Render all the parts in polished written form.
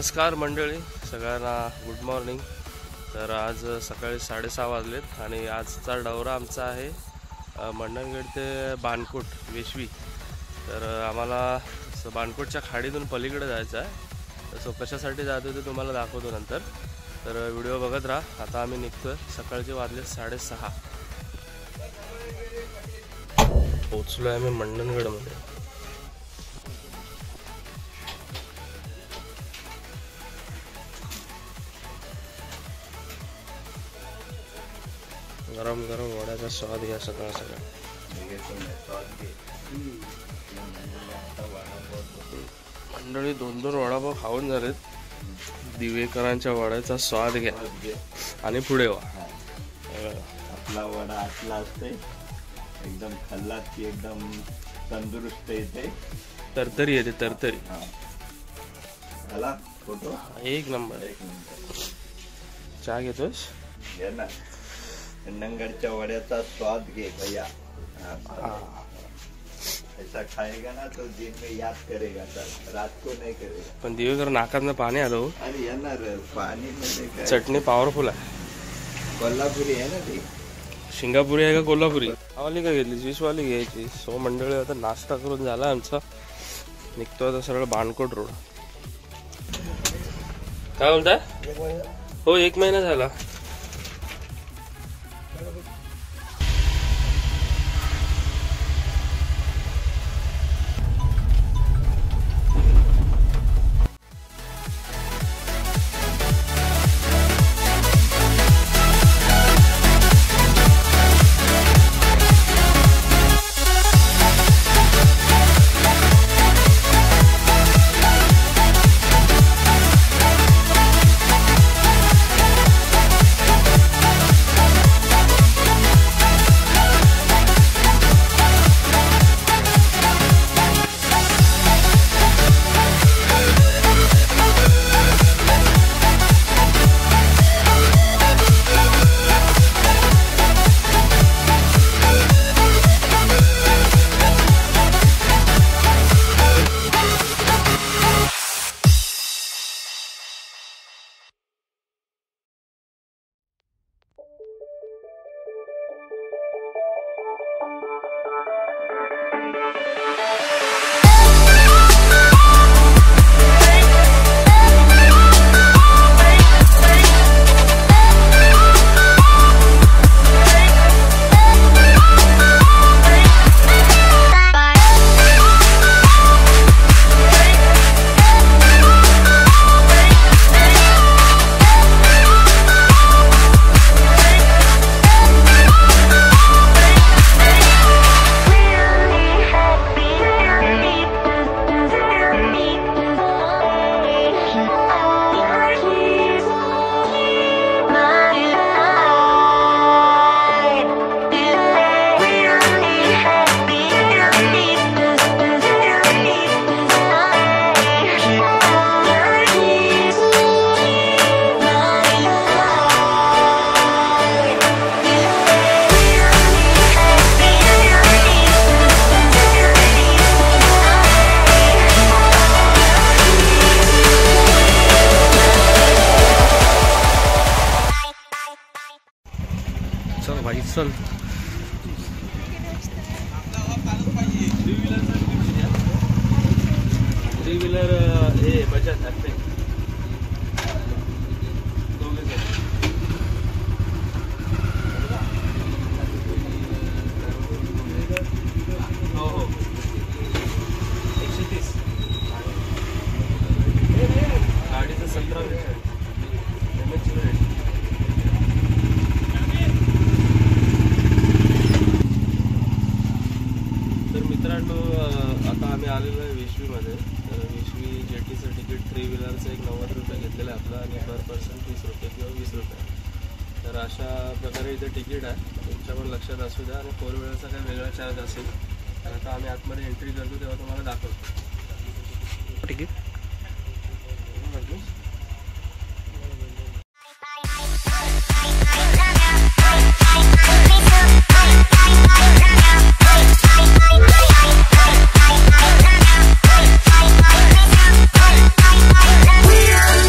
नमस्कार मंडळी, सगळ्यांना गुड मॉर्निंग। तर आज सकाळी 6:30 वाजलेत आणि आजचा दौरा आमचा आहे मंडणगड ते बाणकोट वेशवी। तर आम्हाला बाणकोटच्या खाडीतून पलीकडे जायचं आहे। सो कशासाठी जातो ते तुम्हाला दाखवतो नंतर, तर व्हिडिओ बघत राहा। आता आम्ही निघतोय, सकाळचे वाजले 6:30। पोचलो आहे आम्ही मंडणगडमध्ये। गरम गरम वड्याचा स्वाद घ्या सकाळ सकाळ। मंडळी 2-2 वडापाव खाऊन झालेत। दिवेकरांच्या वड्याचा स्वाद घ्या आणि पुढे वा। आपला वडा असला असते एकदम खाल्ला की एकदम तंदुरुस्त येते, तरतरी येते, तरतरी। आला फोटो एक नंबर। चहा घेतोस? घे ना, मंडणगडच्या वड्याचा स्वाद घे भैया। ऐसा खाएगा ना तो दिन में याद करेगा, सर रात को नहीं करेगा। पण दिवेकर नाकातनं पाणी आलं। अरे येणार पाणी मध्ये काय, चटणी पॉवरफुल आहे। कोल्हापुरी आहे ना ती? सिंगापुरी आहे का कोल्हापुरी? वाली का घेतली? 20 वाली घ्यायची। सो मंडळी आता नाश्ता करून झाला आमचा, निघतो आता सरळ बाणकोट रोड। काय बोलताय? हो, 1 महिना झाला। चल भाई चल। थ्री व्हीलर हे बचत ॲपे हो हो 130 गाडीचं 17 आता आम्ही आलेलो आहे वेशवीमध्ये। तर वेशवी जेटीचं तिकीट 3 व्हीलरचं एक 90 रुपये घेतलेलं आहे आपलं, आणि पर पर्सन 30 रुपये किंवा 20 रुपये। तर अशा प्रकारे इथे तिकीट आहे, तुमच्या पण लक्षात असू द्या। आणि 4 व्हीलरचा काही वेगळा चार्ज असेल तर आता आम्ही आतमध्ये एंट्री करतो तेव्हा तुम्हाला दाखवतो तिकीट। We are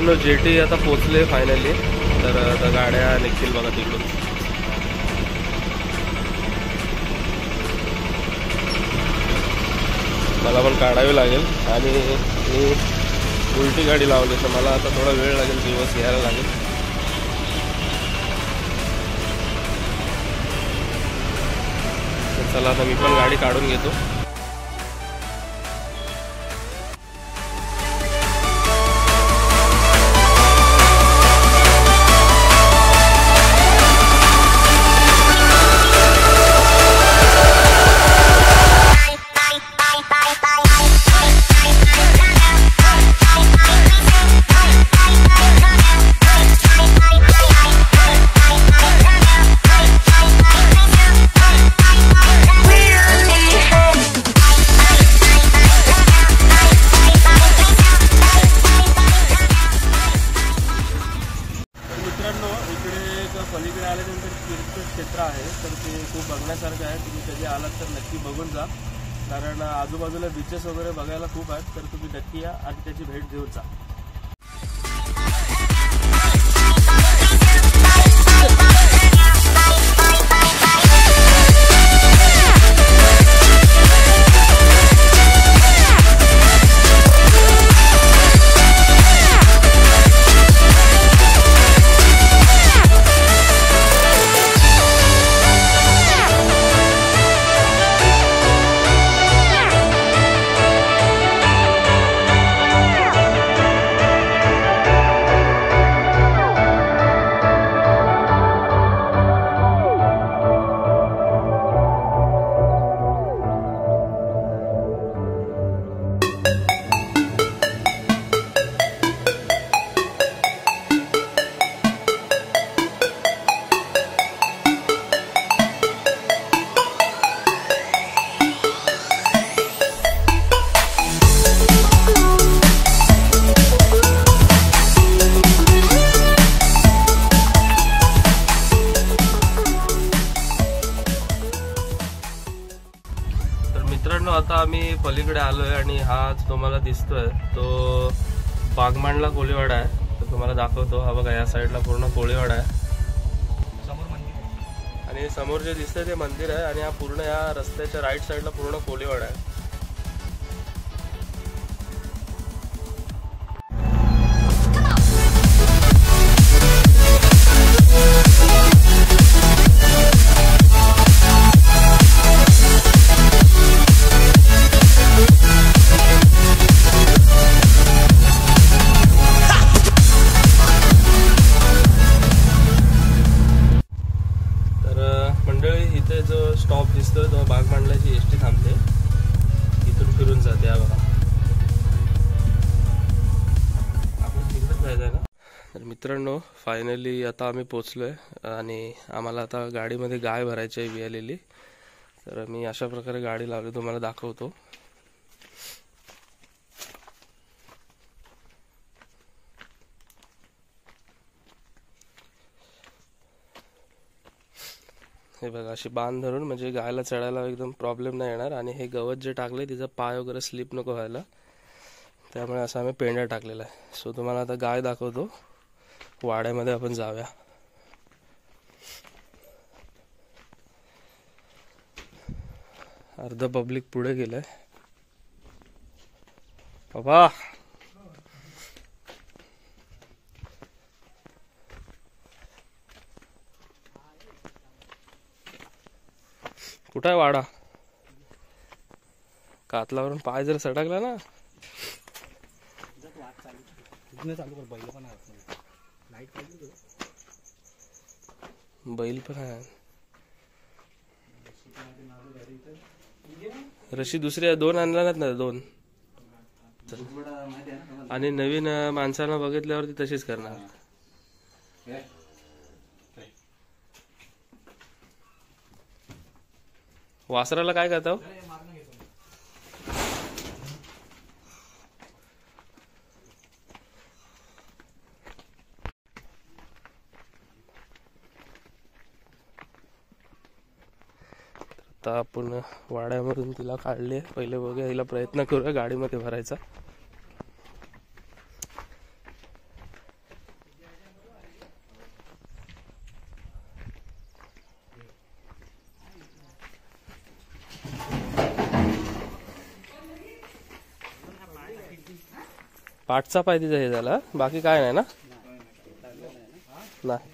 मित्रांनो जेटी आता पोचले फायनली. तर आता गाड्या निघतील बघा तिकडून. मला पण काढावी लागेल आणि मी उलटी गाडी लावली तर मला आता थोडा वेळ लागेल, दिवस घ्यायला लागेल. तर चला आता मी पण गाडी काढून घेतो. पलीकडे आल्यानंतर तीर्थक्षेत्र आहे, तर ते खूप बघण्यासारखं आहे. तुम्ही कधी आलात तर नक्की बघून जा, कारण आजूबाजूला बीचेस वगैरे बघायला खूप आहेत. तर तुम्ही नक्की या आणि त्याची भेट देऊन जा. मित्रांनो आता आम्ही पलीकडे आलोय आणि हा तुम्हाला दिसतोय तो बागमांडला कोळीवाडा आहे. तर तुम्हाला दाखवतो. हा बघा, या साईडला पूर्ण कोळीवाडा आहे, समोर मंदिर आणि समोर जे दिसतंय ते मंदिर आहे. आणि हा पूर्ण या रस्त्याच्या राईट साईडला पूर्ण कोळीवाडा आहे. इथे जो स्टॉप दिसतोय तो बागमांडलाची एसटी थांबते, इथून फिरून जाते. हा बघा, आपण तिकडेच जायचं आहे ना. तर मित्रांनो फायनली आता आम्ही पोचलोय आणि आम्हाला आता गाडीमध्ये गाय भरायची आहे वियालेली. तर मी अशा प्रकारे गाडी लावली, तुम्हाला दाखवतो. हे बघा, अशी बांध धरून म्हणजे गायला चढायला एकदम प्रॉब्लेम नाही येणार. आणि हे गवत जे टाकले तिचा पाय वगैरे स्लिप नको व्हायला, त्यामुळे असं आम्ही पेंडा टाकलेला आहे. सो तुम्हाला आता गाय दाखवतो. वाड्यामध्ये आपण जाऊया. अर्ध पब्लिक पुढे गेलंय बाबा. कुठं आहे वाडा? कातलावरून पाय जर सटकला ना, बैल पण आहे. रशी दुसरी आहे, 2 आणला ना, 2. आणि नवीन माणसांना बघितल्यावरती तशीच करणार. वासराला काय करता? आता आपण वाड्यामधून तिला काढले. पहिले बघूया, हिला प्रयत्न करूया गाडीमध्ये भरायचा. पाठचा पाय तिचा हे झाला, बाकी काय नाही ना? नाही.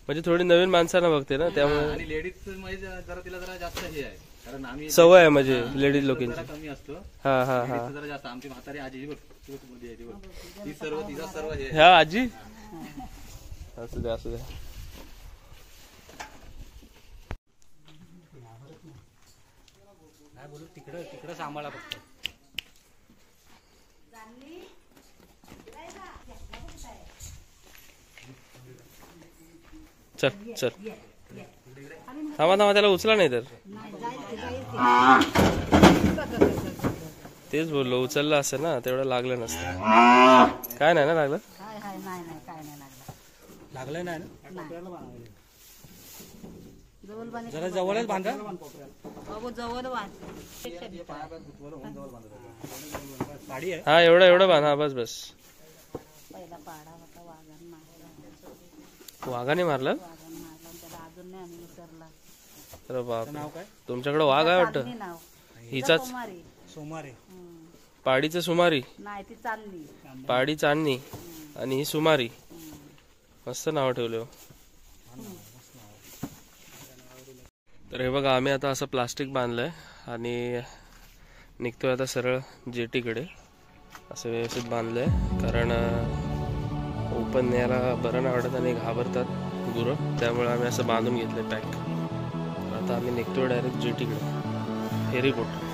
म्हणजे थोडी नवीन माणसांना बघते ना, त्यामुळे आणि लेडीज मध्ये जरा तिला जरा जास्त हे आहे, कारण आम्ही सवय आहे म्हणजे लेडीज लोकांची. कमी असतो. हा हा हा. जरा जास्त आमची म्हातारी आजी बघ, ती सर्व तिचा सर्व हे ह्या आजी असू द्या असू द्या. तिकडं सांभाळा फक्त. चल चल थांबा थांबा, त्याला उचला नाही तर. तेच बोललो, उचललं असं ना तेवढं लागलं नसतं. काय नाही ना लागलं? लागलंय नाही ना? जरा जवळच बांधा. हा एवढं एवढं बांधा, बस बस. वाघाने मारलं? अरे बाप, तुमच्याकडे वाघ आहे वाटतं? हिचाच सोमारे. पाडीचं सुमारी, पाडी चांदणी आणि ही सुमारी. मस्त नाव ठेवले. तर हे बघा, आम्ही आता असं प्लास्टिक बांधलंय आणि निघतोय आता सरळ जेटीकडे. असं व्यवस्थित बांधलंय, कारण ओपन न्यायला बरं नाही वाटत आणि घाबरतात गुरं, त्यामुळे आम्ही असं बांधून घेतलंय पॅक. आता आम्ही निघतोय डायरेक्ट जेटीकडे, फेरी बोट.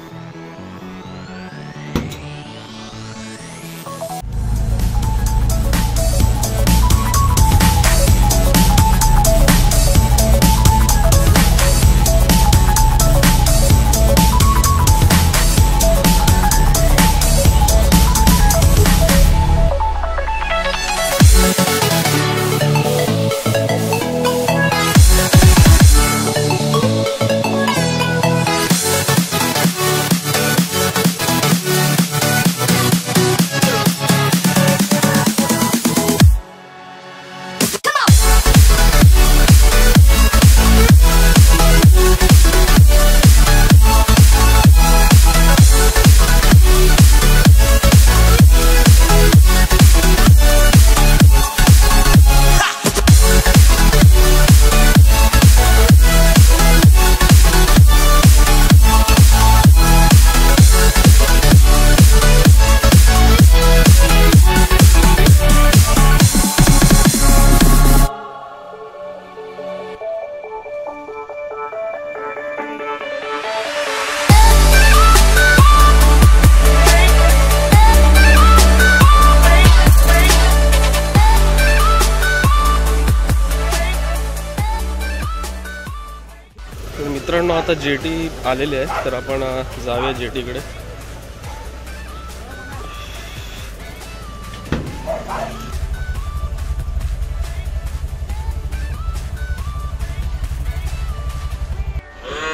मित्रांनो, आता जेटी आलेली आहे, तर आपण जाऊया जेटीकडे.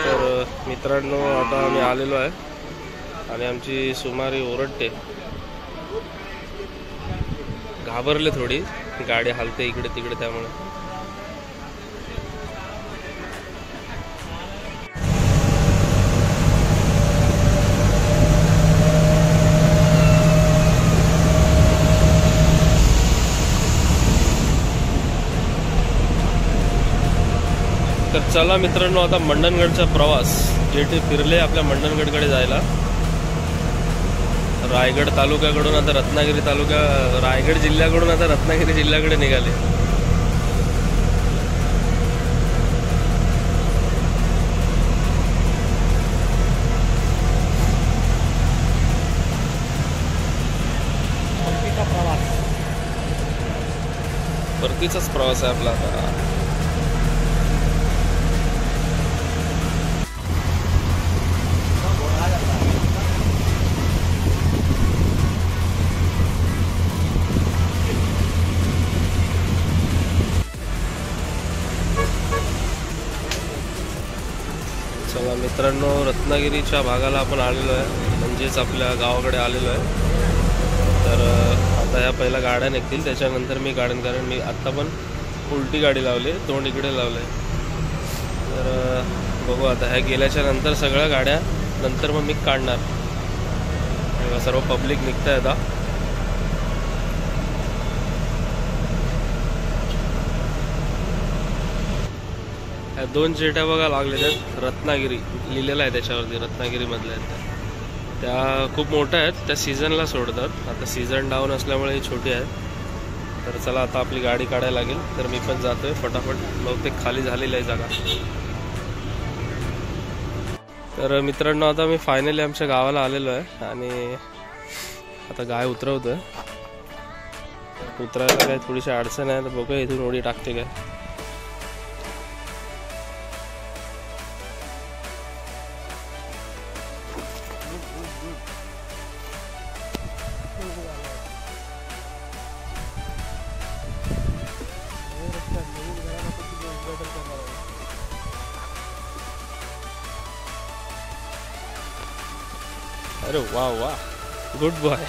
तर मित्रांनो, आता आम्ही आलेलो आहे आणि आमची सुमारी ओरडते, घाबरले थोडी, गाडी हलते इकडे तिकडे, त्यामुळे. तर चला मित्रांनो, आता मंडणगडचा प्रवास. जेटी फिरले आपल्या मंडणगडकडे जायला. रायगड तालुक्याकडून आता रत्नागिरी तालुका, रायगड जिल्ह्याकडून आता रत्नागिरी जिल्ह्याकडे निघाले. परतीचाच प्रवास आहे आपला आता. चला मित्रांनो, रत्नागिरीच्या भागाला आपण आलेलो आहे, म्हणजेच आपल्या गावाकडे आलेलो आहे. तर आता ह्या पहिल्या गाड्या निघतील, त्याच्यानंतर मी काढेन, कारण मी आत्ता पण उलटी गाडी लावली, तोंड इकडे लावले. तर बघू आता ह्या गेल्याच्या नंतर सगळ्या गाड्या नंतर मग मी काढणार. सर्व पब्लिक निघतंय आता. ह्या 2 जेट्या बघा लागलेल्या आहेत, रत्नागिरी लिहिलेलं आहे त्याच्यावरती, रत्नागिरी मधल्या आहेत त्या. खूप मोठ्या आहेत, त्या सीझनला सोडतात. आता सीझन डाऊन असल्यामुळे ही छोटी आहेत. तर चला आता आपली गाडी काढायला लागेल. तर मी पण जातोय फटाफट, बहुतेक खाली झालेली आहे जागा. तर मित्रांनो आता मी फायनली आमच्या गावाला आलेलो आहे आणि आता गाय उतरवतोय. उतरायला काय थोडीशी अडचण आहे, तर बघूया इथून उडी टाकते काय. अरे वा वा, गुड बॉय.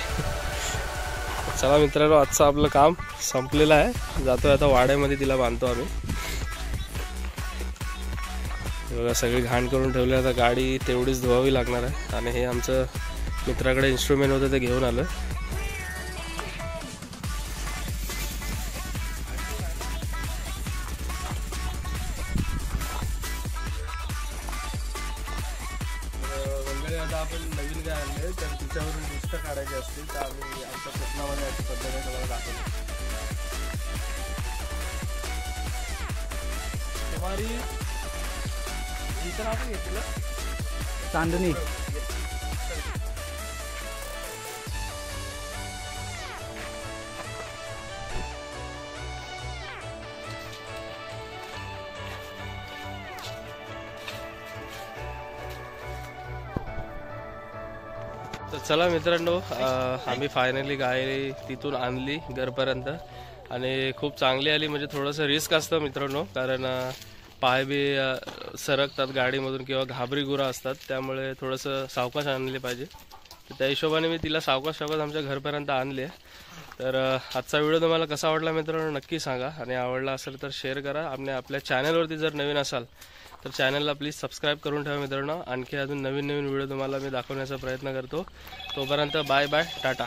चला मित्रांनो, आजचं आपलं काम संपलेलं आहे. जातोय आता वाड्यामध्ये, तिला बांधतो आम्ही. बघा सगळी घाण करून ठेवली. आता गाडी तेवढीच धुवावी लागणार आहे. आणि हे आमचं मित्राकडे इन्स्ट्रुमेंट होतं ते घेऊन आलं. आता आपण नवीन गाय आणले, तर तिच्यावरून लिस्ट काढायची असतील, तर आम्ही आमच्या स्वप्नामध्ये अशा पद्धतीने तुम्हाला दाखवतो. तुम्हारी इतर आपण घेतलं चांदणी. तर चला मित्रांनो, आम्ही फायनली गाय तिथून आणली घरपर्यंत आणि खूप चांगली आली. म्हणजे थोडंसं रिस्क असतं मित्रांनो, कारण पाय बी सरकतात गाडीमधून किंवा घाबरी गुरा असतात, त्यामुळे थोडंसं सावकाश आणले पाहिजे. तर त्या हिशोबाने मी तिला सावकाश आमच्या घरपर्यंत आणले. तर आजचा व्हिडिओ तुम्हाला कसा वाटला मित्रांनो नक्की सांगा, आणि आवडला असेल तर शेअर करा. आणि आपल्या चॅनलवरती जर नवीन असाल तर चॅनलला प्लीज सबस्क्राईब करून ठेवा मित्रांनो. आणखी अजून नवीन नवीन व्हिडिओ तुम्हाला मी दाखवण्याचा प्रयत्न करतो. तोपर्यंत बाय बाय, टाटा.